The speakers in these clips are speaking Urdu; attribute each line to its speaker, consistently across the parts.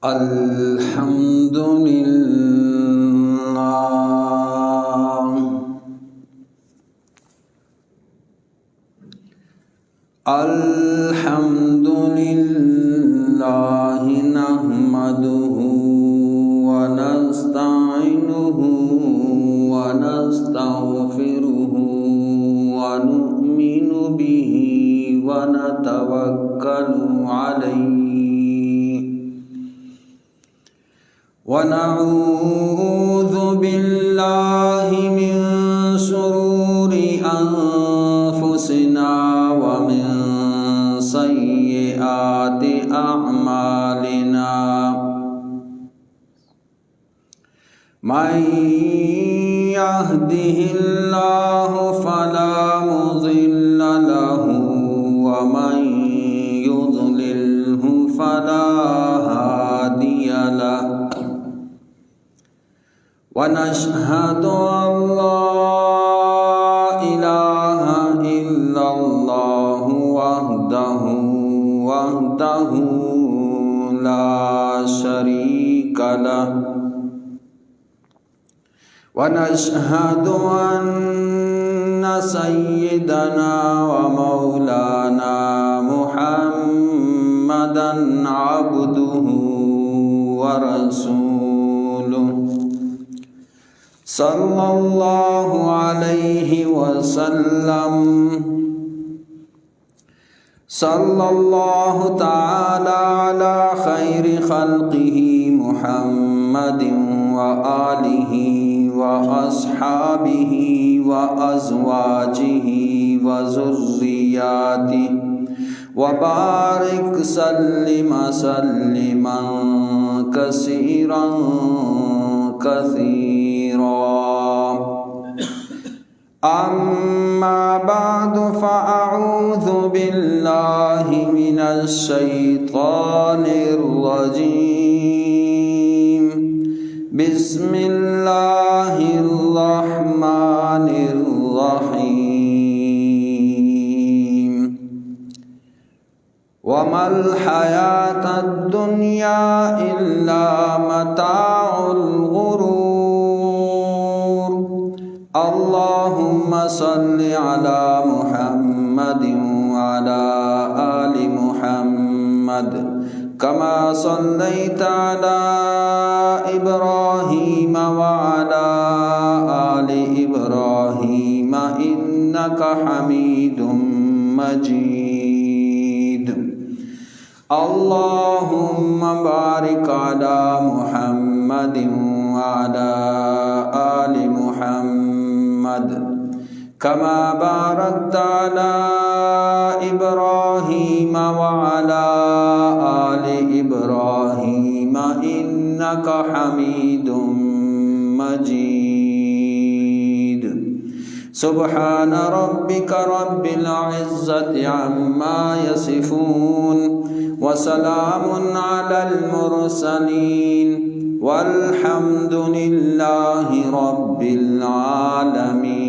Speaker 1: الحمد للہ الحمد للہ نحمدہ ونستعینہ ونستغفرہ ونؤمن بہ ونتوکل علیہ ونعوذ باللہ من شرور انفسنا ومن سیئات اعمالنا من يهده الله فلا مضل له ومن يضلله فلا هادي له ونشهد أن لا إله إلا الله وحده لا شريك له ونشهد أن سيدنا ومولانا محمدا عبده ورسوله صلى الله عليه وسلم صلى الله تعالى على خير خلقه محمد وآله وأصحابه وأزواجه وذرياته وبارك سلم سلما كثيرا أما بعد فأعوذ بالله من الشيطان الرجيم بسم الله الرحمن الرحيم وما الحياة الدنيا إلا متاع الغرور اللهم صل على محمد وعلى آل محمد كما صليت على إبراهيم وعلى آل إبراهيم إنك حميد مجيد اللهم بارك على محمد وعلى آل محمد كما باركت على إبراهيم وعلى آل إبراهيم إنك حميد مجيد سبحان ربك رب العزة عما يصفون وسلام على المرسلين والحمد لله رب العالمين۔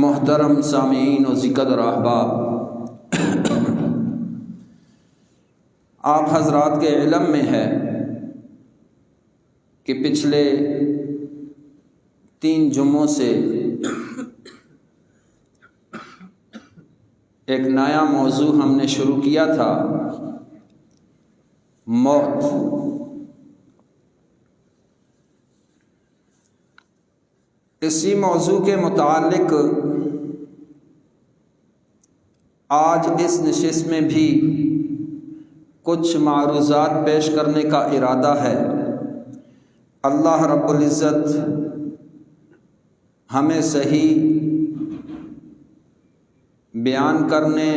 Speaker 1: محترم سامعین و ذکر احباب، آپ حضرات کے علم میں ہے کہ پچھلے 3 جمعوں سے ایک نیا موضوع ہم نے شروع کیا تھا، موت۔ اسی موضوع کے متعلق آج اس نشست میں بھی کچھ معروضات پیش کرنے کا ارادہ ہے۔ اللہ رب العزت ہمیں صحیح بیان کرنے،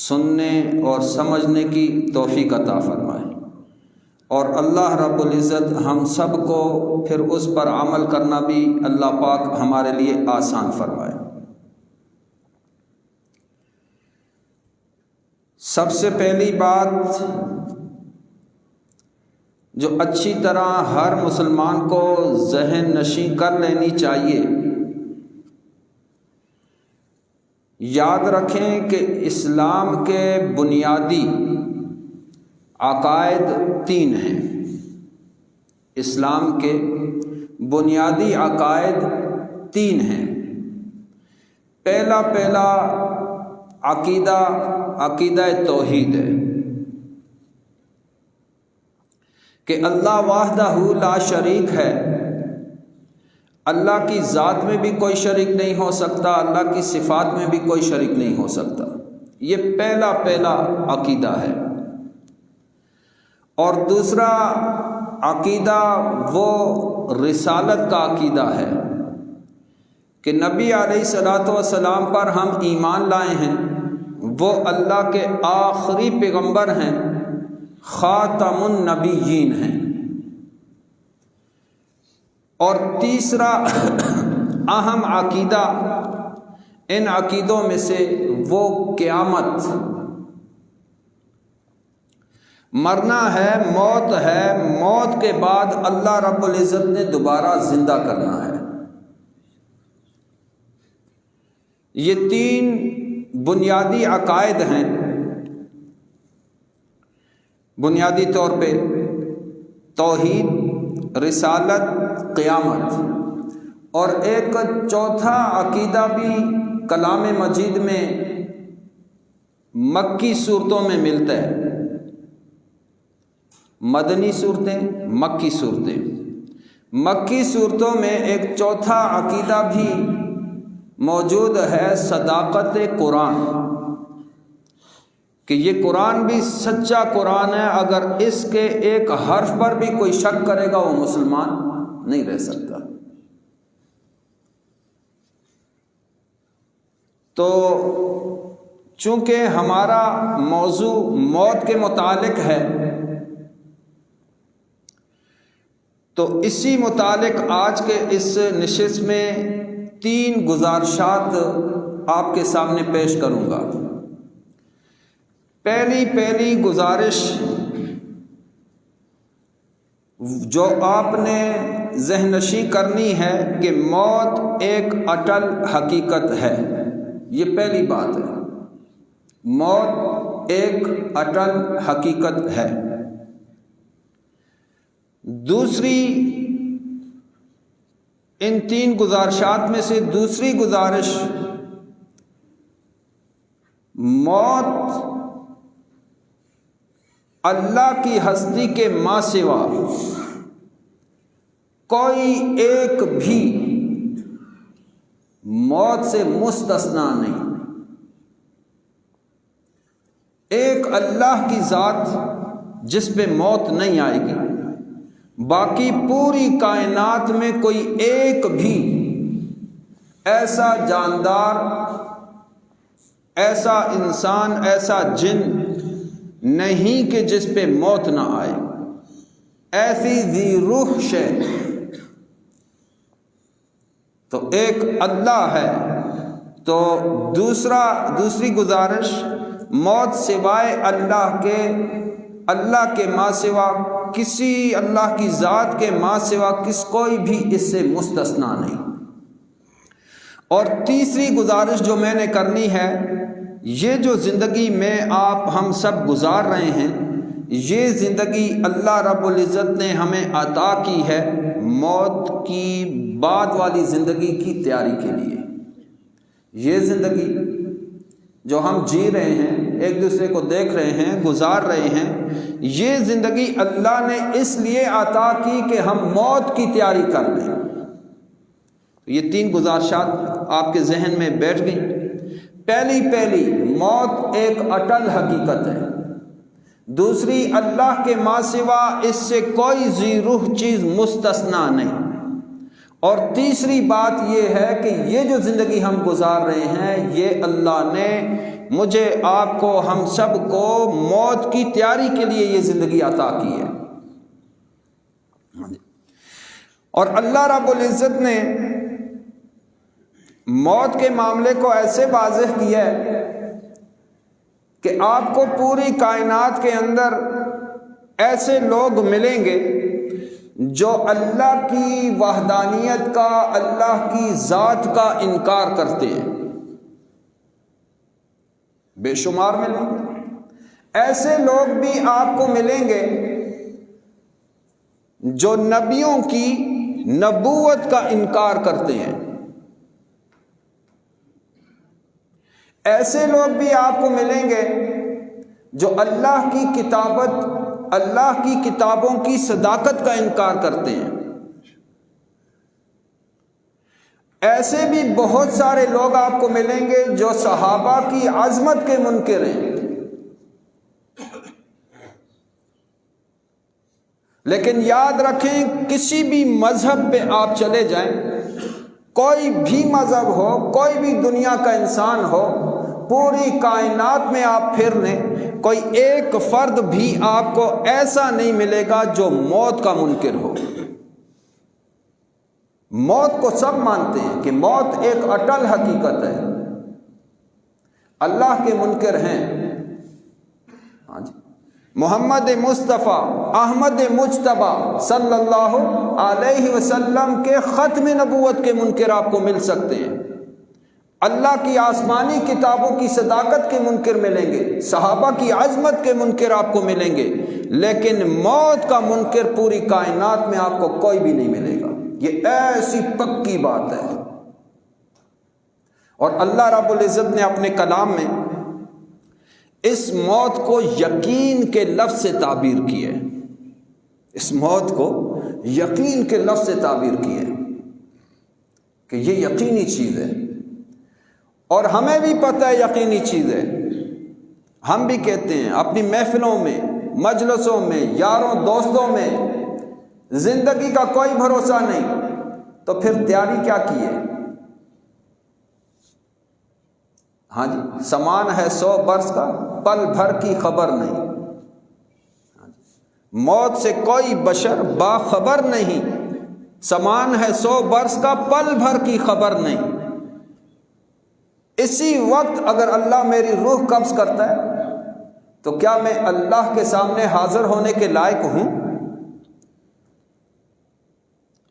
Speaker 1: سننے اور سمجھنے کی توفیق عطا فرمائے، اور اللہ رب العزت ہم سب کو پھر اس پر عمل کرنا بھی اللہ پاک ہمارے لیے آسان فرمائے۔ سب سے پہلی بات جو اچھی طرح ہر مسلمان کو ذہن نشین کر لینی چاہیے، یاد رکھیں کہ اسلام کے بنیادی عقائد 3 ہیں۔ اسلام کے بنیادی عقائد 3 ہیں۔ پہلا عقیدہ توحید ہے کہ اللہ وحدہ لا شریک ہے، اللہ کی ذات میں بھی کوئی شریک نہیں ہو سکتا، اللہ کی صفات میں بھی کوئی شریک نہیں ہو سکتا۔ یہ پہلا عقیدہ ہے۔ اور دوسرا عقیدہ وہ رسالت کا عقیدہ ہے کہ نبی علیہ الصلوۃ والسلام پر ہم ایمان لائے ہیں، وہ اللہ کے آخری پیغمبر ہیں، خاتم النبیین ہیں۔ اور تیسرا اہم عقیدہ ان عقیدوں میں سے وہ قیامت، مرنا ہے، موت کے بعد اللہ رب العزت نے دوبارہ زندہ کرنا ہے۔ یہ 3 بنیادی عقائد ہیں۔ بنیادی طور پہ توحید، رسالت، قیامت، اور ایک چوتھا عقیدہ بھی کلام مجید میں مکی صورتوں میں ملتا ہے۔ مدنی صورتیں، مکی صورتیں۔ مکی صورتوں میں ایک چوتھا عقیدہ بھی موجود ہے، صداقت قرآن، کہ یہ قرآن بھی سچا قرآن ہے، اگر اس کے ایک حرف پر بھی کوئی شک کرے گا وہ مسلمان نہیں رہ سکتا۔ تو چونکہ ہمارا موضوع موت کے متعلق ہے، تو اسی متعلق آج کے اس نشست میں 3 گزارشات آپ کے سامنے پیش کروں گا۔ پہلی گزارش جو آپ نے ذہن نشین کرنی ہے کہ موت ایک اٹل حقیقت ہے، یہ پہلی بات ہے۔ موت ایک اٹل حقیقت ہے۔ دوسری، ان 3 گزارشات میں سے دوسری گزارش، موت اللہ کی ہستی کے ماں سوا کوئی ایک بھی موت سے مستثنا نہیں۔ ایک اللہ کی ذات جس پہ موت نہیں آئے گی، باقی پوری کائنات میں کوئی ایک بھی ایسا جاندار، ایسا انسان، ایسا جن نہیں کہ جس پہ موت نہ آئے، ایسی ذی روح شے تو ایک اللہ ہے۔ تو دوسری گزارش، موت سوائے اللہ کے ماں سوا کسی، اللہ کی ذات کے ماں سوا کوئی بھی اس سے مستثنا نہیں۔ اور تیسری گزارش جو میں نے کرنی ہے، یہ جو زندگی میں ہم سب گزار رہے ہیں، یہ زندگی اللہ رب العزت نے ہمیں عطا کی ہے موت کی بعد والی زندگی کی تیاری کے لیے۔ یہ زندگی جو ہم جی رہے ہیں، ایک دوسرے کو دیکھ رہے ہیں، گزار رہے ہیں، یہ زندگی اللہ نے اس لیے عطا کی کہ ہم موت کی تیاری کر لیں۔ یہ 3 گزارشات آپ کے ذہن میں بیٹھ گئیں۔ پہلی موت ایک اٹل حقیقت ہے۔ دوسری، اللہ کے ماں سوا اس سے کوئی ذی روح چیز مستثنا نہیں۔ اور تیسری بات یہ ہے کہ یہ جو زندگی ہم گزار رہے ہیں، یہ اللہ نے مجھے، آپ کو، ہم سب کو موت کی تیاری کے لیے یہ زندگی عطا کی ہے۔ اور اللہ رب العزت نے موت کے معاملے کو ایسے واضح کیا ہے کہ آپ کو پوری کائنات کے اندر ایسے لوگ ملیں گے جو اللہ کی وحدانیت کا، اللہ کی ذات کا انکار کرتے ہیں۔ بے شمار ملیں گے۔ ایسے لوگ بھی آپ کو ملیں گے جو نبیوں کی نبوت کا انکار کرتے ہیں۔ ایسے لوگ بھی آپ کو ملیں گے جو اللہ کی کتابت، اللہ کی کتابوں کی صداقت کا انکار کرتے ہیں۔ ایسے بھی بہت سارے لوگ آپ کو ملیں گے جو صحابہ کی عظمت کے منکر ہیں۔ لیکن یاد رکھیں، کسی بھی مذہب پہ آپ چلے جائیں، کوئی بھی مذہب ہو، کوئی بھی دنیا کا انسان ہو، پوری کائنات میں آپ پھر لیں، کوئی ایک فرد بھی آپ کو ایسا نہیں ملے گا جو موت کا منکر ہو۔ موت کو سب مانتے ہیں کہ موت ایک اٹل حقیقت ہے، اللہ کے منکر ہیں۔ ہاں جی، محمد مصطفیٰ احمد مجتبیٰ صلی اللہ علیہ وسلم کے ختم نبوت کے منکر آپ کو مل سکتے ہیں، اللہ کی آسمانی کتابوں کی صداقت کے منکر ملیں گے، صحابہ کی عظمت کے منکر آپ کو ملیں گے، لیکن موت کا منکر پوری کائنات میں آپ کو کوئی بھی نہیں ملے گا۔ یہ ایسی پکی بات ہے۔ اور اللہ رب العزت نے اپنے کلام میں اس موت کو یقین کے لفظ سے تعبیر کی ہے، اس موت کو یقین کے لفظ سے تعبیر کی ہے کہ یہ یقینی چیز ہے، اور ہمیں بھی پتہ ہے یقینی چیز ہے۔ ہم بھی کہتے ہیں اپنی محفلوں میں، مجلسوں میں، یاروں دوستوں میں، زندگی کا کوئی بھروسہ نہیں، تو پھر تیاری کیا کی ہے؟ ہاں جی، سامان ہے 100 برس کا، پل بھر کی خبر نہیں۔ موت سے کوئی بشر باخبر نہیں، سامان ہے 100 برس کا، پل بھر کی خبر نہیں۔ اسی وقت اگر اللہ میری روح قبض کرتا ہے تو کیا میں اللہ کے سامنے حاضر ہونے کے لائق ہوں؟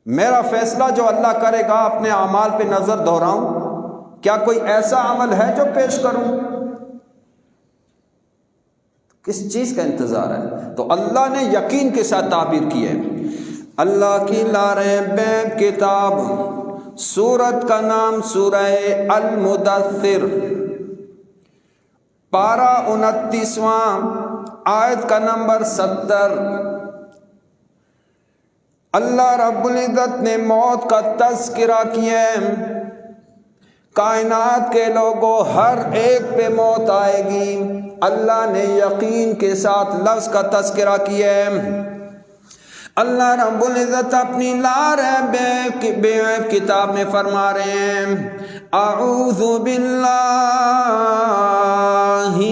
Speaker 1: میرا فیصلہ جو اللہ کرے گا، اپنے اعمال پہ نظر دہراؤں، کیا کوئی ایسا عمل ہے جو پیش کروں؟ کس چیز کا انتظار ہے؟ تو اللہ نے یقین کے ساتھ تعبیر کی ہے۔ اللہ کی لا ریب کتاب، سورت کا نام سورہ المدثر، پارہ 29واں، آیت کا نمبر 70۔ اللہ رب العزت نے موت کا تذکرہ کیا ہے۔ کائنات کے لوگوں، ہر ایک پہ موت آئے گی۔ اللہ نے یقین کے ساتھ لفظ کا تذکرہ کیا ہے۔ اللہ رب العزت اپنی لا ریب بے عیب کتاب میں فرما رہے ہیں، اعوذ باللہ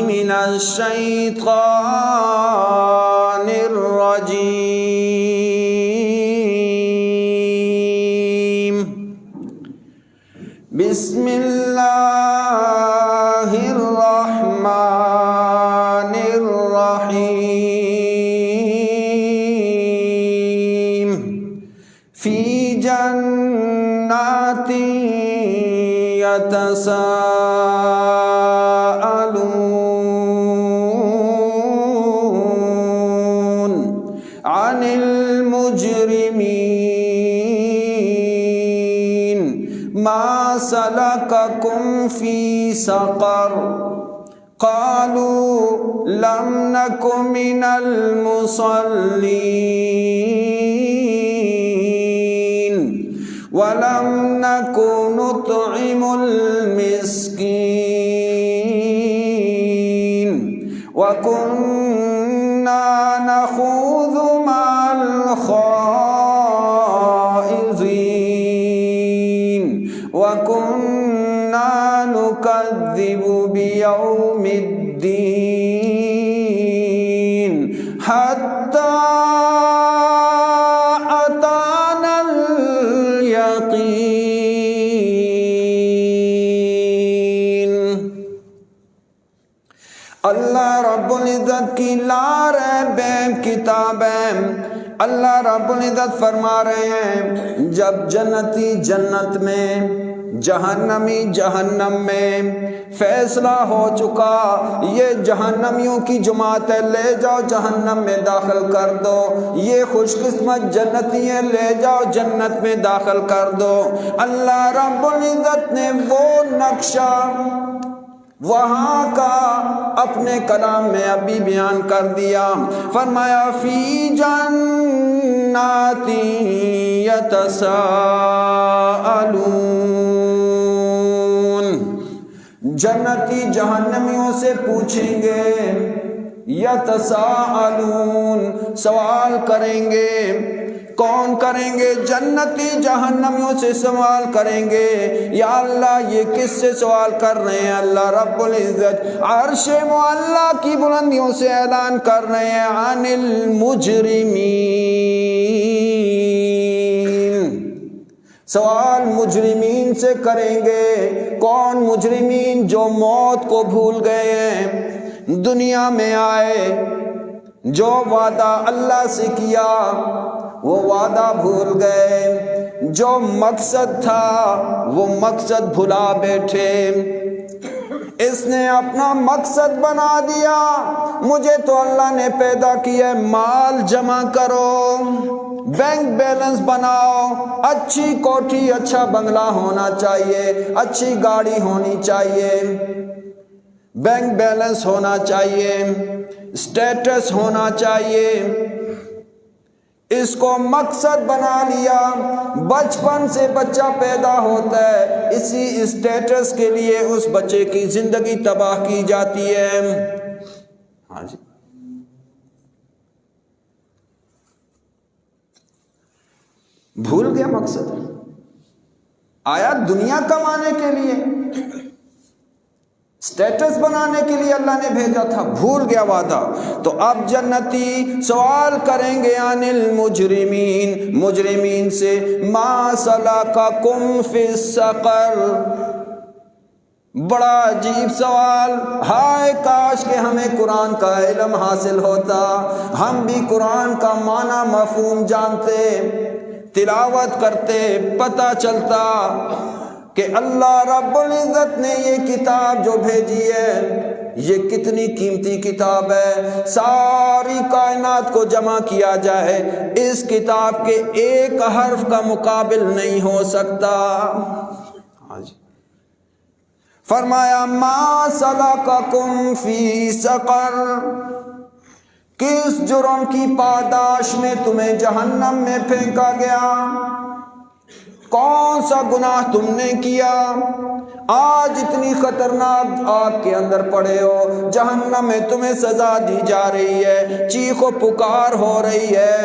Speaker 1: من الشیطان الرجیم، بسم اللہ الرحمن الرحیم، فی جنات یتساءلون عن المجرمین، ما سلککم فی سقر، قالوا لم نک من المصلین ولم نک نطعم المسکین وکننا نخوض مع الخائضین وکننا نکذب بیوم الدین حتی اتانا الیقین۔ اللہ رب العزت کی لا ریب کتاب ہے۔ اللہ رب العزت فرما رہے ہیں، جب جنتی جنت میں جہنمی جہنم میں فیصلہ ہو چکا، یہ جہنمیوں کی جماعت ہے، لے جاؤ جہنم میں داخل کر دو، یہ خوش قسمت جنتی ہیں، لے جاؤ جنت میں داخل کر دو۔ اللہ رب العزت نے وہ نقشہ وہاں کا اپنے کلام میں ابھی بیان کر دیا، فرمایا فی جنات یتساءلون، جنتی جہنمیوں سے پوچھیں گے، یتساءلون سوال کریں گے۔ کون کریں گے؟ جنتی جہنمیوں سے سوال کریں گے۔ یا اللہ یہ کس سے سوال کر رہے ہیں؟ اللہ رب العزت عرش معلیٰ کی بلندیوں سے اعلان کر رہے ہیں، عن المجرمین، سوال مجرمین سے کریں گے۔ کون مجرمین؟ جو موت کو بھول گئے ہیں، دنیا میں آئے، جو وعدہ اللہ سے کیا وہ وعدہ بھول گئے، جو مقصد تھا وہ مقصد بھلا بیٹھے۔ اس نے اپنا مقصد بنا دیا، مجھے تو اللہ نے پیدا کیا، مال جمع کرو، بینک بیلنس بناؤ، اچھی کوٹھی، اچھا بنگلہ ہونا چاہیے، اچھی گاڑی ہونی چاہیے، بینک بیلنس ہونا چاہیے، اسٹیٹس ہونا چاہیے، اس کو مقصد بنا لیا۔ بچپن سے بچہ پیدا ہوتا ہے، اسی اسٹیٹس کے لیے اس بچے کی زندگی تباہ کی جاتی ہے۔ ہاں جی، بھول گیا مقصد، آیا دنیا کمانے کے لیے، اسٹیٹس بنانے کے لیے اللہ نے بھیجا تھا، بھول گیا وعدہ۔ تو اب جنتی سوال کریں گے عن المجرمین، مجرمین سے، ما سلککم فی السقر، بڑا عجیب سوال، ہائے کاش کہ ہمیں قرآن کا علم حاصل ہوتا، ہم بھی قرآن کا معنی مفہوم جانتے، تلاوت کرتے، پتہ چلتا کہ اللہ رب العزت نے یہ کتاب جو بھیجی ہے یہ کتنی قیمتی کتاب ہے، ساری کائنات کو جمع کیا جائے اس کتاب کے ایک حرف کا مقابل نہیں ہو سکتا۔ فرمایا ما سلککم فی سقر، کس جرم کی پاداش میں تمہیں جہنم میں پھینکا گیا؟ کون سا گناہ تم نے کیا؟ آج اتنی خطرناک آگ کے اندر پڑے ہو، جہنم میں تمہیں سزا دی جا رہی ہے، چیخ و پکار ہو رہی ہے۔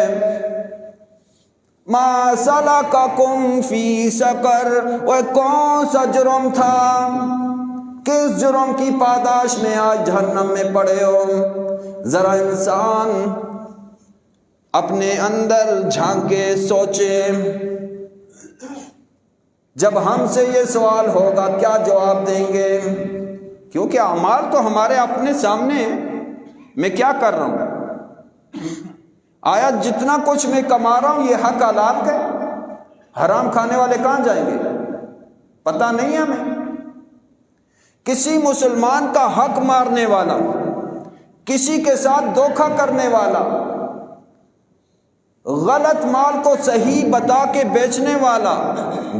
Speaker 1: ما سلککم فی سقر، وہ کون سا جرم تھا؟ کس جرم کی پاداش میں آج جہنم میں پڑے ہو؟ ذرا انسان اپنے اندر جھانکے، سوچے، جب ہم سے یہ سوال ہوگا کیا جواب دیں گے؟ کیونکہ اعمال تو ہمارے اپنے سامنے ہیں، میں کیا کر رہا ہوں؟ آیا جتنا کچھ میں کما رہا ہوں یہ حق حلال کا؟ حرام کھانے والے کہاں جائیں گے؟ پتہ نہیں ہمیں۔ کسی مسلمان کا حق مارنے والا، کسی کے ساتھ دھوکہ کرنے والا، غلط مال کو صحیح بتا کے بیچنے والا،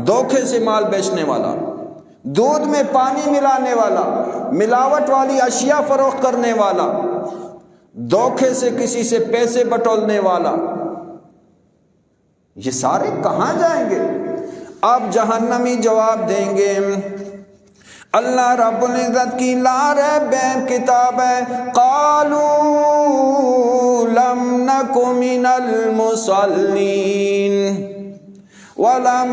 Speaker 1: دھوکے سے مال بیچنے والا، دودھ میں پانی ملانے والا، ملاوٹ والی اشیاء فروخت کرنے والا، دھوکے سے کسی سے پیسے بٹولنے والا، یہ سارے کہاں جائیں گے؟ اب جہنمی جواب دیں گے۔ اللہ رب العزت کی لا ریب کتاب ہے، قالوا لم نک من المصلین ولم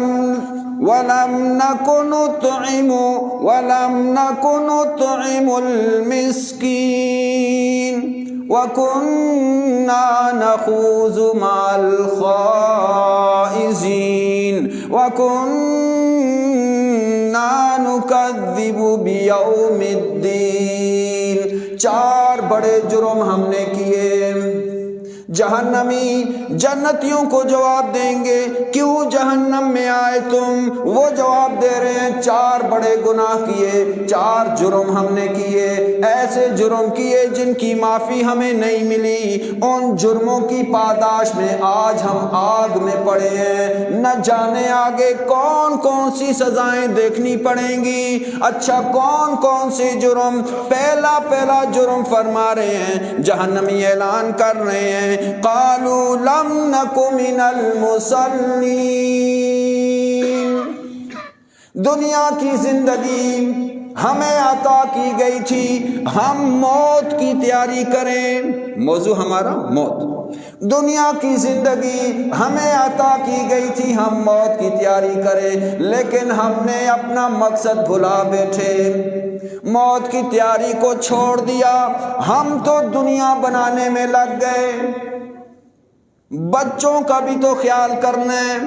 Speaker 1: نک نطعم المسکین وَكُنَّا نَخُوضُ مَعَ الْخَائِضِينَ وَكُنَّا نُكَذِّبُ بِيَوْمِ الدِّينِ۔ 4 بڑے جرم ہم نے کیے، جہنمی جنتیوں کو جواب دیں گے کیوں جہنم میں آئے تم؟ وہ جواب دے رہے ہیں 4 بڑے گناہ کیے، 4 جرم ہم نے کیے، ایسے جرم کیے جن کی معافی ہمیں نہیں ملی، ان جرموں کی پاداش میں آج ہم آگ میں پڑے ہیں، نہ جانے آگے کون کون سی سزائیں دیکھنی پڑیں گی۔ اچھا کون کون سی جرم؟ پہلا جرم فرما رہے ہیں، جہنمی اعلان کر رہے ہیں قالوا لم نک من المصلین، دنیا کی زندگی ہمیں عطا کی گئی تھی ہم موت کی تیاری کریں، موضوع ہمارا موت، دنیا کی زندگی ہمیں عطا کی گئی تھی ہم موت کی تیاری کریں، لیکن ہم نے اپنا مقصد بھلا بیٹھے، موت کی تیاری کو چھوڑ دیا، ہم تو دنیا بنانے میں لگ گئے، بچوں کا بھی تو خیال کرنا ہے،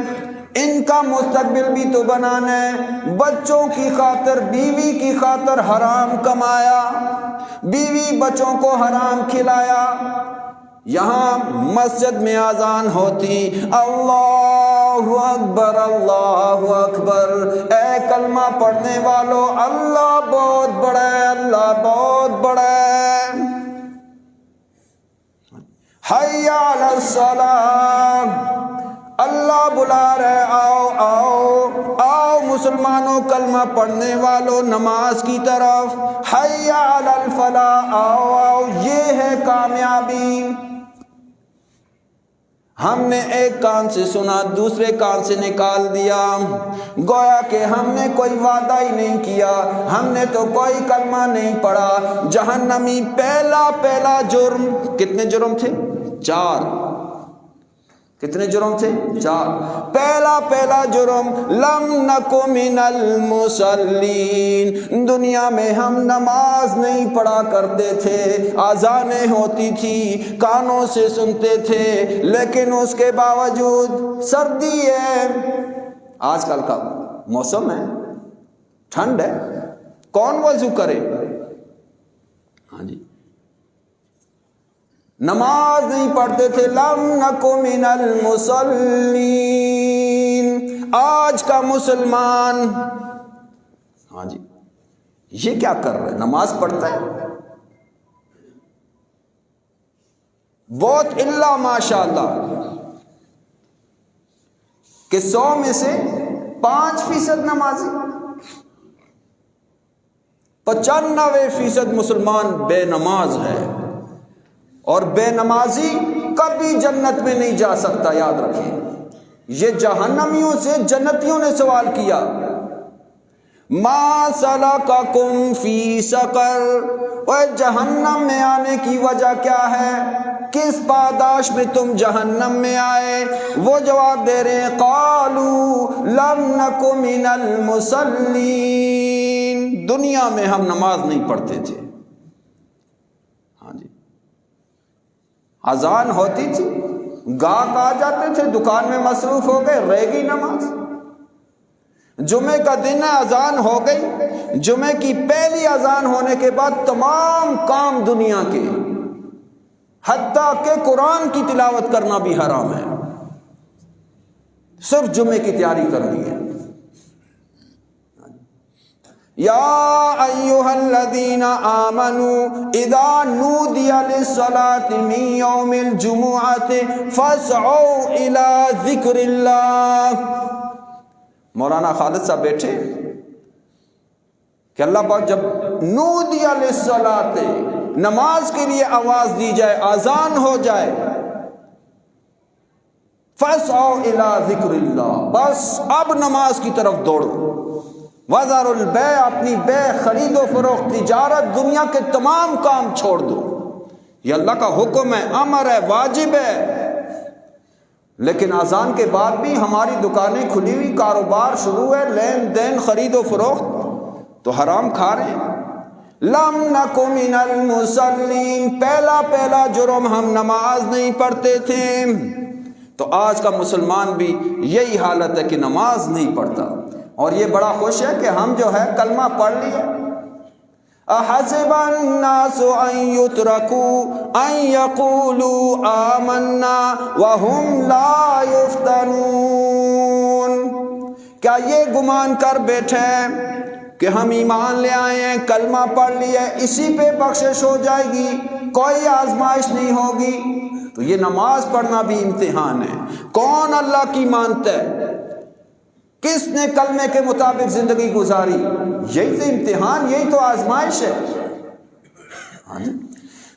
Speaker 1: ان کا مستقبل بھی تو بنانا ہے، بچوں کی خاطر بیوی کی خاطر حرام کمایا، بیوی بچوں کو حرام کھلایا، یہاں مسجد میں اذان ہوتی اللہ اکبر اللہ اکبر، اے کلمہ پڑھنے والوں اللہ بہت بڑا ہے، اللہ بہت بڑا ہے، حی علی الصلاۃ، اللہ بلا رہے آؤ آؤ آؤ مسلمانوں کلمہ پڑھنے والوں نماز کی طرف، حی علی الفلاح، آؤ آؤ یہ ہے کامیابی۔ ہم نے ایک کان سے سنا دوسرے کان سے نکال دیا، گویا کہ ہم نے کوئی وعدہ ہی نہیں کیا، ہم نے تو کوئی کلمہ نہیں پڑھا۔ جہنمی پہلا جرم، کتنے جرم تھے؟ 4۔ کتنے جرم تھے؟ 4۔ پہلا جرم لم نک من المصلین، دنیا میں ہم نماز نہیں پڑھا کرتے تھے، اذانیں ہوتی تھی کانوں سے سنتے تھے، لیکن اس کے باوجود سردی ہے، آج کل کا موسم ہے، ٹھنڈ ہے، کون وضو کرے؟ ہاں جی، نماز نہیں پڑھتے تھے، لم نک من المصلین۔ آج کا مسلمان ہاں جی یہ کیا کر رہا ہے؟ نماز پڑھتا ہے بہت الا ماشاء اللہ کہ 100 میں سے 5% نمازی، 95% مسلمان بے نماز ہے، اور بے نمازی کبھی جنت میں نہیں جا سکتا، یاد رکھیں۔ یہ جہنمیوں سے جنتیوں نے سوال کیا ما سلککم فی سقر، اور جہنم میں آنے کی وجہ کیا ہے؟ کس پاداش میں تم جہنم میں آئے؟ وہ جواب دے رہے ہیں قالوا لم نک من المصلین، دنیا میں ہم نماز نہیں پڑھتے تھے۔ ہاں جی، اذان ہوتی تھی، گاہک آ جاتے تھے، دکان میں مصروف ہو گئے، رہ گئی نماز۔ جمعے کا دن ہے، اذان ہو گئی، جمعے کی پہلی اذان ہونے کے بعد تمام کام دنیا کے، حتیٰ کہ قرآن کی تلاوت کرنا بھی حرام ہے، صرف جمعے کی تیاری کرنی ہے۔ یا ایھا الذین آمنوا اذا نودی للصلاۃ من یوم الجمعۃ فاسعوا الی ذکر اللہ۔ مولانا خالد صاحب بیٹھے کہ اللہ پاک جب نودی للصلاۃ، نماز کے لیے آواز دی جائے، اذان ہو جائے، فاسعوا الی ذکر اللہ، بس اب نماز کی طرف دوڑو۔ وذروا البیع، اپنی بے، خرید و فروخت، تجارت، دنیا کے تمام کام چھوڑ دو، یہ اللہ کا حکم ہے، امر ہے، واجب ہے۔ لیکن اذان کے بعد بھی ہماری دکانیں کھلی ہوئی، کاروبار شروع ہے، لین دین، خرید و فروخت، تو حرام کھا رہے ہیں۔ لم نک من المصلین، پہلا جرم ہم نماز نہیں پڑھتے تھے۔ تو آج کا مسلمان بھی یہی حالت ہے کہ نماز نہیں پڑھتا، اور یہ بڑا خوش ہے کہ ہم جو ہے کلمہ پڑھ لیے، احسب الناس ان يتركوا ان يقولوا آمنا وهم لا يفتنون، کیا یہ گمان کر بیٹھے کہ ہم ایمان لے آئے ہیں، کلمہ پڑھ لیے، اسی پہ بخشش ہو جائے گی، کوئی آزمائش نہیں ہوگی؟ تو یہ نماز پڑھنا بھی امتحان ہے۔ کون اللہ کی مانتا ہے؟ کس نے کلمے کے مطابق زندگی گزاری؟ یہی تو امتحان، یہی تو آزمائش ہے۔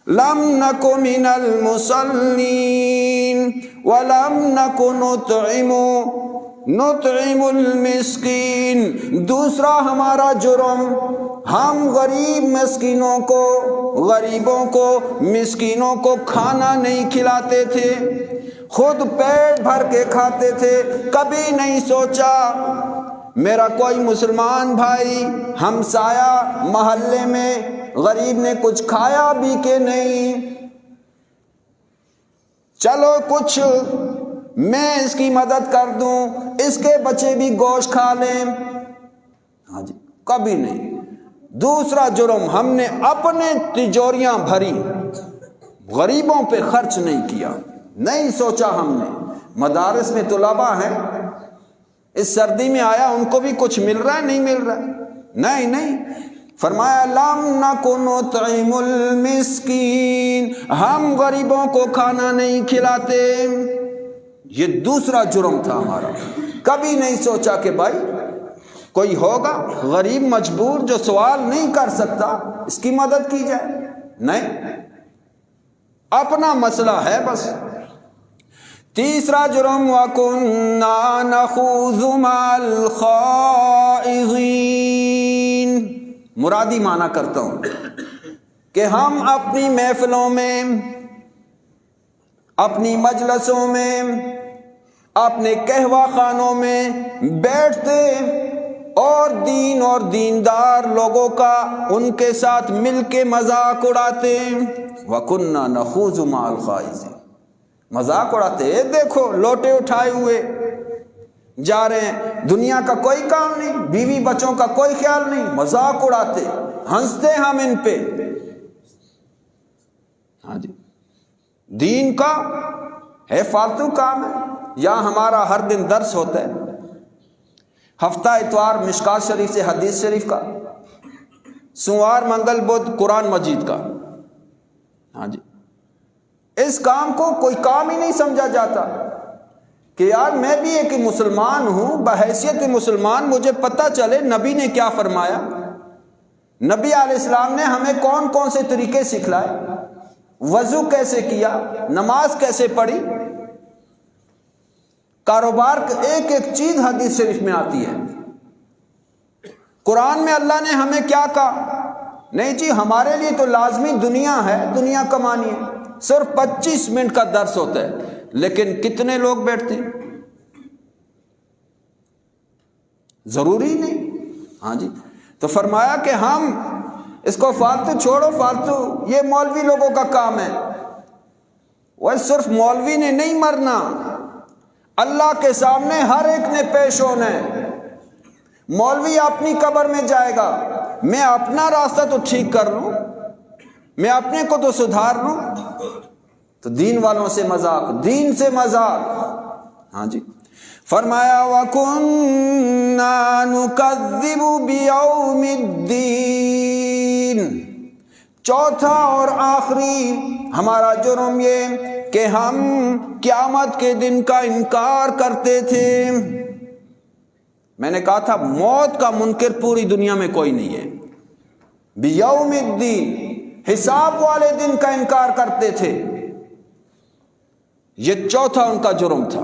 Speaker 1: لم نک من المصلین ولم نک نطعم المسکین، دوسرا ہمارا جرم، ہم غریب مسکینوں کو، غریبوں کو، مسکینوں کو کھانا نہیں کھلاتے تھے، خود پیٹ بھر کے کھاتے تھے۔ کبھی نہیں سوچا میرا کوئی مسلمان بھائی ہمسایہ محلے میں غریب نے کچھ کھایا بھی کہ نہیں، چلو کچھ میں اس کی مدد کر دوں، اس کے بچے بھی گوشت کھا لیں۔ ہاں جی، کبھی نہیں۔ دوسرا جرم، ہم نے اپنے تجوریاں بھری، غریبوں پہ خرچ نہیں کیا، نہیں سوچا ہم نے۔ مدارس میں طلباء ہیں، اس سردی میں آیا، ان کو بھی کچھ مل رہا ہے نہیں مل رہا ہے؟ نہیں۔ فرمایا لم نک نطعم المسکین، ہم غریبوں کو کھانا نہیں کھلاتے۔ یہ دوسرا جرم تھا ہمارا۔ کبھی نہیں سوچا کہ بھائی کوئی ہوگا غریب مجبور جو سوال نہیں کر سکتا، اس کی مدد کی جائے، نہیں، اپنا مسئلہ ہے بس۔ تیسرا جرم، وَكُنَّا نَخُوضُ مَعَ الْخَائِضِينَ، مرادی معنی کرتا ہوں کہ ہم اپنی محفلوں میں، اپنی مجلسوں میں، اپنے قہوہ خانوں میں بیٹھتے اور دین اور دیندار لوگوں کا ان کے ساتھ مل کے مذاق اڑاتے۔ وَكُنَّا نَخُوضُ مَعَ الْخَائِضِينَ، مذاق اڑاتے، دیکھو لوٹے اٹھائے ہوئے جا رہے ہیں، دنیا کا کوئی کام نہیں، بیوی بچوں کا کوئی خیال نہیں، مذاق اڑاتے، ہنستے ہم ان پہ۔ ہاں جی، دین کا ہے فالتو کام ہے۔ یا ہمارا ہر دن درس ہوتا ہے، ہفتہ اتوار مشکات شریف سے حدیث شریف کا، سوموار منگل بدھ قرآن مجید کا۔ ہاں جی، اس کام کو کوئی کام ہی نہیں سمجھا جاتا کہ یار میں بھی ایک مسلمان ہوں، بحیثیت مسلمان مجھے پتہ چلے نبی نے کیا فرمایا، نبی علیہ السلام نے ہمیں کون کون سے طریقے سکھلائے، وضو کیسے کیا، نماز کیسے پڑھی، کاروبار ایک ایک چیز حدیث شریف میں آتی ہے۔ قرآن میں اللہ نے ہمیں کیا کہا؟ نہیں جی ہمارے لیے تو لازمی دنیا ہے، دنیا کمانی ہے، صرف 25 منٹ کا درس ہوتا ہے، لیکن کتنے لوگ بیٹھتے ہیں؟ ضروری نہیں۔ ہاں جی، تو فرمایا کہ ہم اس کو فالتو چھوڑو، فالتو یہ مولوی لوگوں کا کام ہے۔ وہ صرف مولوی نے نہیں مرنا، اللہ کے سامنے ہر ایک نے پیش ہونا ہے۔ مولوی اپنی قبر میں جائے گا، میں اپنا راستہ تو ٹھیک کر لوں، میں اپنے کو تو سدھار لوں، تو دین والوں سے مذاق، دین سے مذاق۔ ہاں جی، فرمایا وَكُنَّا نُكَذِّبُ بِيَوْمِ الدِّينِ، چوتھا اور آخری ہمارا جرم یہ کہ ہم قیامت کے دن کا انکار کرتے تھے۔ میں نے کہا تھا موت کا منکر پوری دنیا میں کوئی نہیں ہے۔ بیوم الدین، حساب والے دن کا انکار کرتے تھے، یہ چوتھا ان کا جرم تھا۔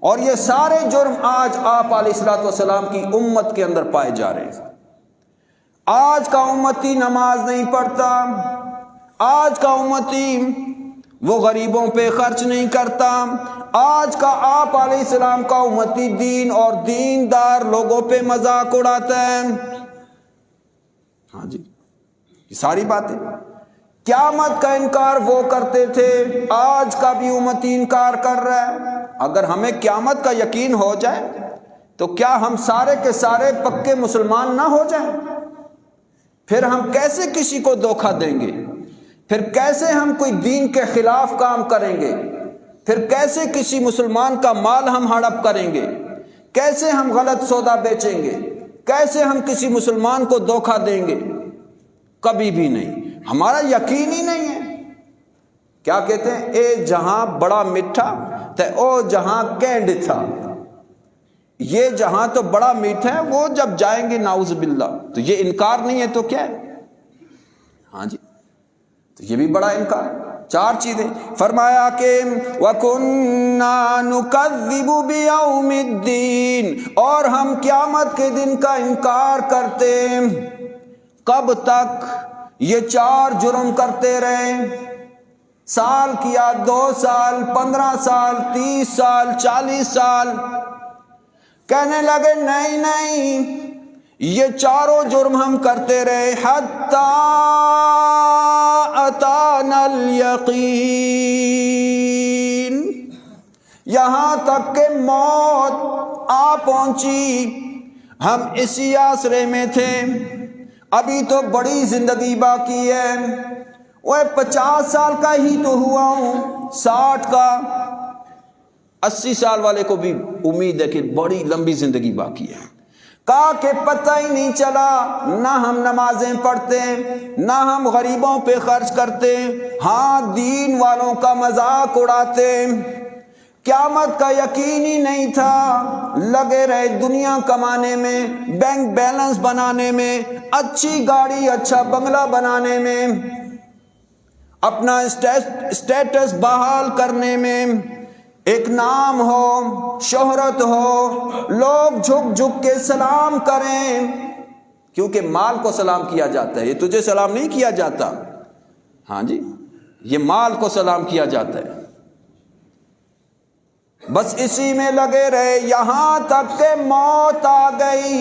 Speaker 1: اور یہ سارے جرم آج آپ علیہ الصلوۃ والسلام کی امت کے اندر پائے جا رہے ہیں۔ آج کا امتی نماز نہیں پڑھتا، آج کا امتی وہ غریبوں پہ خرچ نہیں کرتا، آج کا آپ علیہ السلام کا امتی دین اور دیندار لوگوں پہ مذاق اڑاتا ہے۔ ہاں جی، یہ ساری باتیں، قیامت کا انکار وہ کرتے تھے، آج کا بھی امتی انکار کر رہا ہے۔ اگر ہمیں قیامت کا یقین ہو جائے تو کیا ہم سارے کے سارے پکے مسلمان نہ ہو جائیں؟ پھر ہم کیسے کسی کو دھوکہ دیں گے؟ پھر کیسے ہم کوئی دین کے خلاف کام کریں گے؟ پھر کیسے کسی مسلمان کا مال ہم ہڑپ کریں گے؟ کیسے ہم غلط سودا بیچیں گے؟ کیسے ہم کسی مسلمان کو دھوکہ دیں گے؟ کبھی بھی نہیں، ہمارا یقین ہی نہیں ہے۔ کیا کہتے ہیں؟ اے جہاں بڑا میٹھا تے او جہاں کینڈ تھا۔ یہ جہاں تو بڑا میٹھا ہے، وہ جب جائیں گے نعوذ باللہ تو یہ انکار نہیں ہے تو کیا ہے؟ ہاں جی، تو یہ بھی بڑا انکار۔ چار چیزیں فرمایا کہ وَكُنَّا نُكَذِّبُ بِيَوْمِ الدِّينِ، اور ہم قیامت کے دن کا انکار کرتے۔ کب تک؟ یہ چار جرم کرتے رہے، سال کیا، 2 سال، 15 سال، 30 سال، 40 سال، کہنے لگے نہیں نہیں، یہ چاروں جرم ہم کرتے رہے حتی اتانا الیقین، یہاں تک کہ موت آ پہنچی۔ ہم اسی آسرے میں تھے، ابھی تو بڑی زندگی باقی ہے، وہ 50 سال کا ہی تو ہوا ہوں، 60 کا، 80 سال والے کو بھی امید ہے کہ بڑی لمبی زندگی باقی ہے۔ کہا کہ پتہ ہی نہیں چلا، نہ ہم نمازیں پڑھتے، نہ ہم غریبوں پہ خرچ کرتے، ہاں دین والوں کا مذاق اڑاتے، قیامت کا یقین ہی نہیں تھا، لگے رہے دنیا کمانے میں، بینک بیلنس بنانے میں، اچھی گاڑی اچھا بنگلہ بنانے میں، اپنا اسٹیٹس بحال کرنے میں، ایک نام ہو، شہرت ہو، لوگ جھک جھک کے سلام کریں، کیونکہ مال کو سلام کیا جاتا ہے، یہ تجھے سلام نہیں کیا جاتا، ہاں جی، یہ مال کو سلام کیا جاتا ہے۔ بس اسی میں لگے رہے یہاں تک کہ موت آ گئی،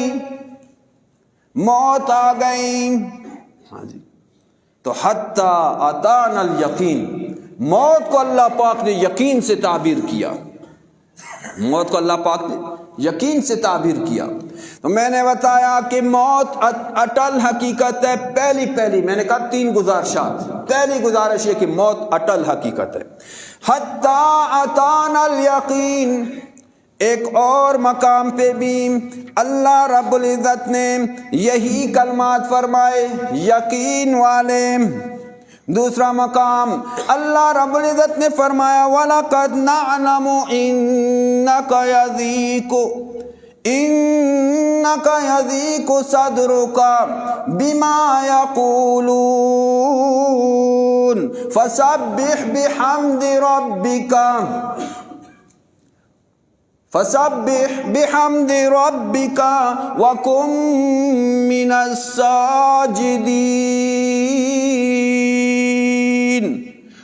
Speaker 1: موت آ گئی، ہاں جی۔ تو حتی اتانا الیقین، موت کو اللہ پاک نے یقین سے تعبیر کیا، موت کو اللہ پاک نے یقین سے تعبیر کیا۔ تو میں نے بتایا کہ موت اٹل حقیقت ہے، پہلی میں نے کہا 3 گزارشات۔ پہلی گزارش یہ کہ موت اٹل حقیقت ہے۔ حتی اتانا الیقین، ایک اور مقام پہ بھی اللہ رب العزت نے یہی کلمات فرمائے، یقین والے۔ دوسرا مقام اللہ رب العزت نے فرمایا وَلَقَدْ نَعْلَمُ إِنَّكَ يَضِيقُ صَدْرُكَ بِمَا يَقُولُونَ فَسَبِّحْ بِحَمْدِ رَبِّكَ وَكُن مِّنَ السَّاجِدِينَ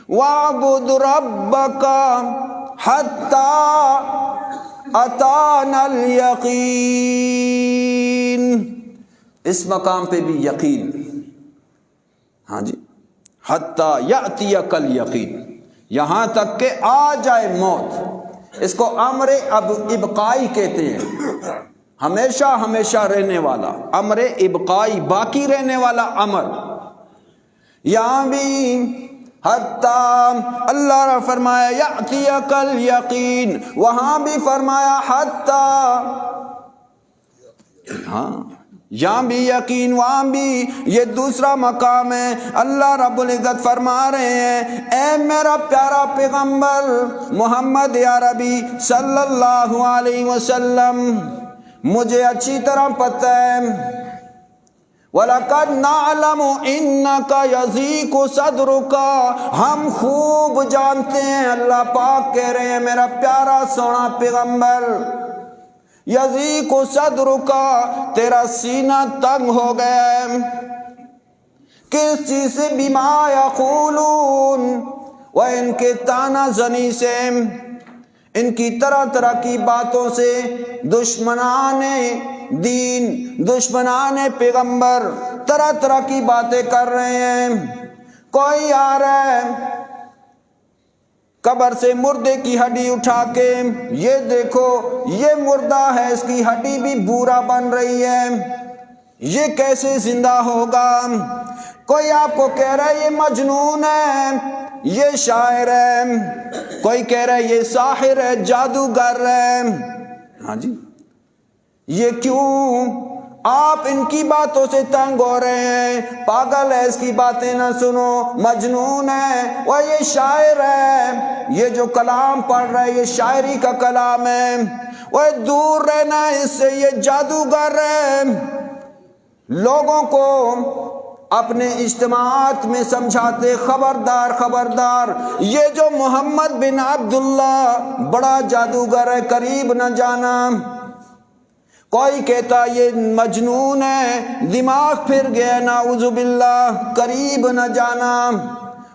Speaker 1: وَاعْبُدْ رَبَّكَ حَتَّى أَتَانَا الْيَقِينَ۔ اس مقام پہ بھی یقین، ہاں جی، حَتَّى يَأْتِيَكَ الْيَقِينَ، یہاں تک کہ آ جائے موت۔ اس کو امر ابقائی کہتے ہیں، ہمیشہ ہمیشہ رہنے والا امر ابقائی، باقی رہنے والا امر۔ یہاں بھی حتیٰ اللہ نے فرمایا یأتیک الیقین، وہاں بھی فرمایا حتیٰ، ہاں یہاں بھی یقین، وہاں بھی۔ یہ دوسرا مقام ہے، اللہ رب العزت فرما رہے ہیں اے میرا پیارا پیغمبر محمد عربی صلی اللہ علیہ وسلم، مجھے اچھی طرح پتہ ہے، وَلَقَدْ نَعْلَمُ إِنَّكَ يَضِيقُ صَدْرُكَ، ہم خوب جانتے ہیں، اللہ پاک کہہ رہے ہیں میرا پیارا سونا پیغمبر، یضیق صدرک، تیرا سینہ تنگ ہو گیا ہے، کس چیز سے؟ بما یقولون، وہ ان کے تانا زنی سے، ان کی طرح طرح کی باتوں سے، دشمنان دین، دشمنان پیغمبر طرح طرح کی باتیں کر رہے ہیں۔ کوئی آ رہا ہے قبر سے مردے کی ہڈی اٹھا کے، یہ دیکھو یہ مردہ ہے، اس کی ہڈی بھی بورا بن رہی ہے، یہ کیسے زندہ ہوگا؟ کوئی آپ کو کہہ رہا ہے یہ مجنون ہے، یہ شاعر ہے، کوئی کہہ رہا ہے یہ ساحر ہے، جادوگر ہے۔ ہاں جی، یہ کیوں؟ آپ ان کی باتوں سے تنگ ہو رہے ہیں، پاگل ہے، اس کی باتیں نہ سنو، مجنون ہے، وہ یہ شاعر ہے، یہ جو کلام پڑھ رہا ہے یہ شاعری کا کلام ہے، وہ دور رہنا اس سے، یہ جادوگر ہے۔ لوگوں کو اپنے اجتماعات میں سمجھاتے، خبردار خبردار، یہ جو محمد بن عبداللہ بڑا جادوگر ہے، قریب نہ جانا۔ کوئی کہتا یہ مجنون ہے، دماغ پھر گیا، نعوذ باللہ، قریب نہ جانا۔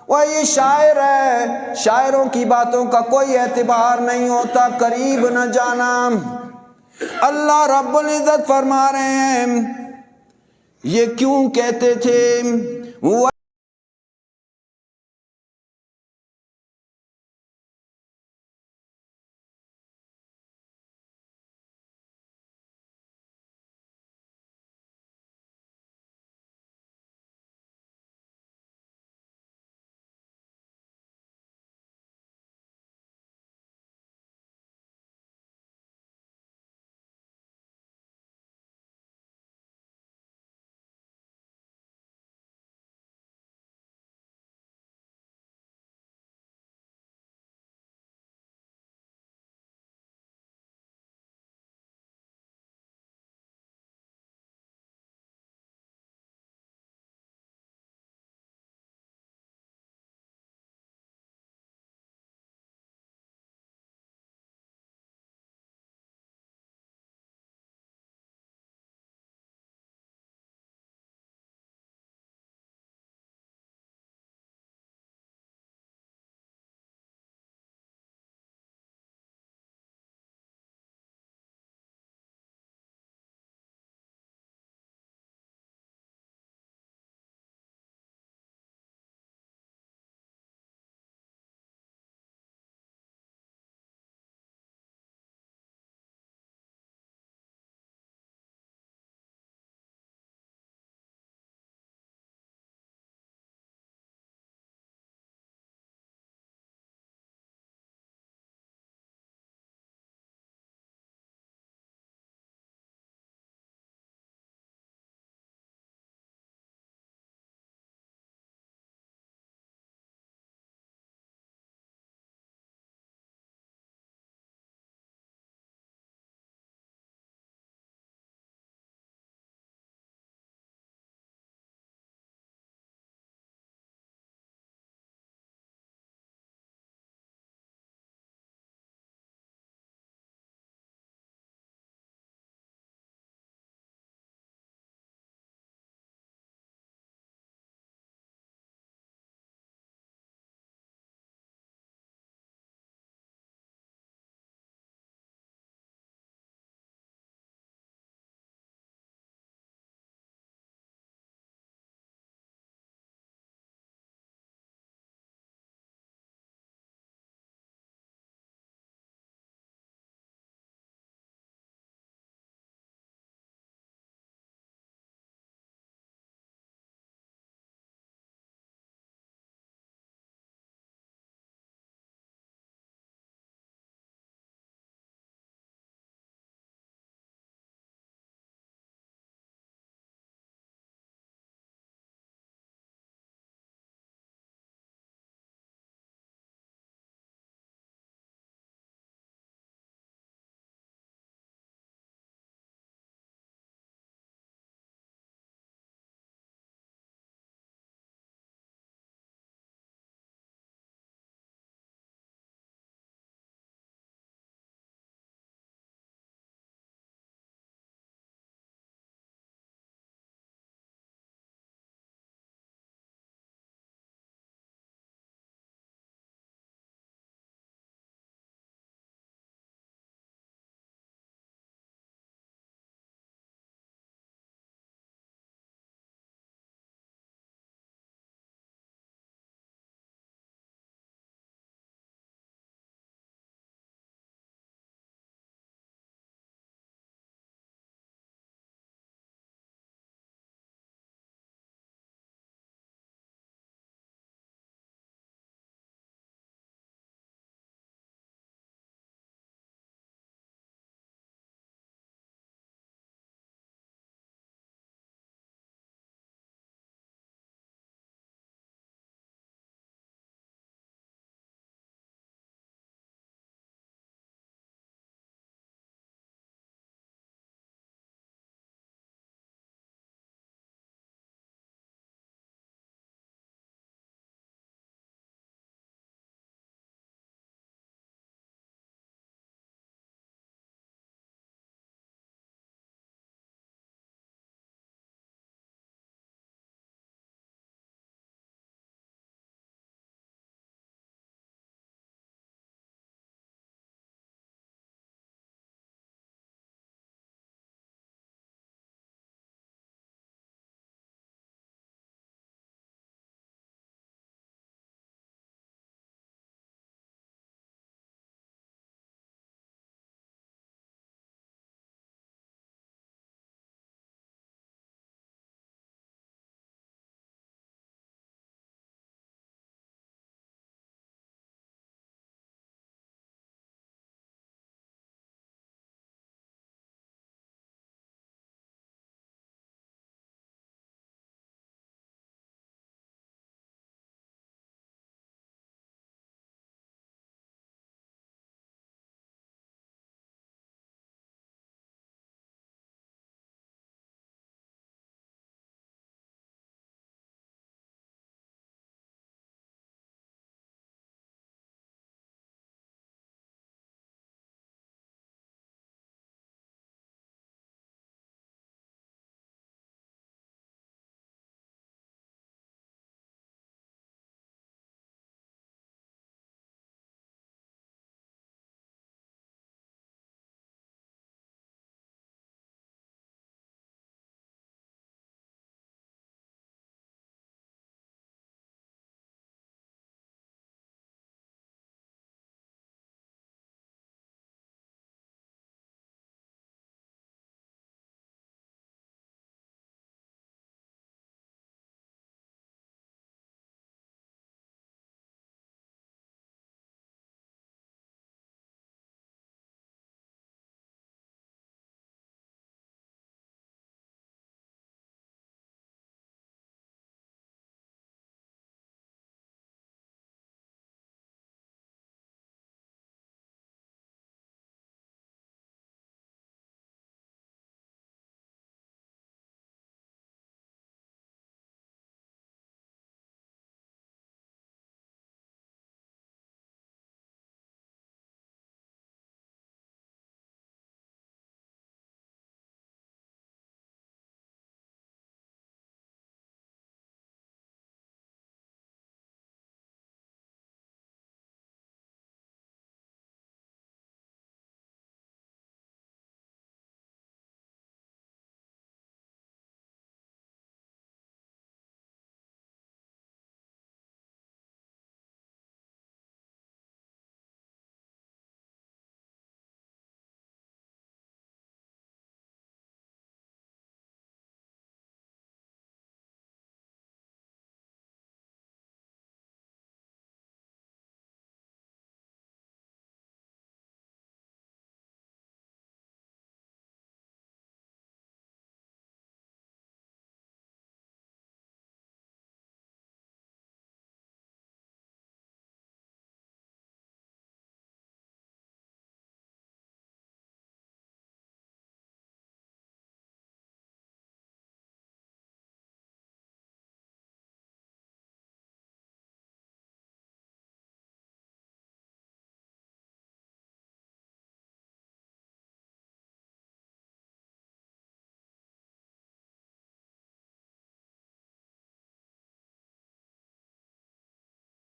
Speaker 1: وہ یہ شاعر ہے، شاعروں کی باتوں کا کوئی اعتبار نہیں ہوتا، قریب نہ جانا۔ اللہ رب العزت فرما رہے ہیں یہ کیوں کہتے تھے؟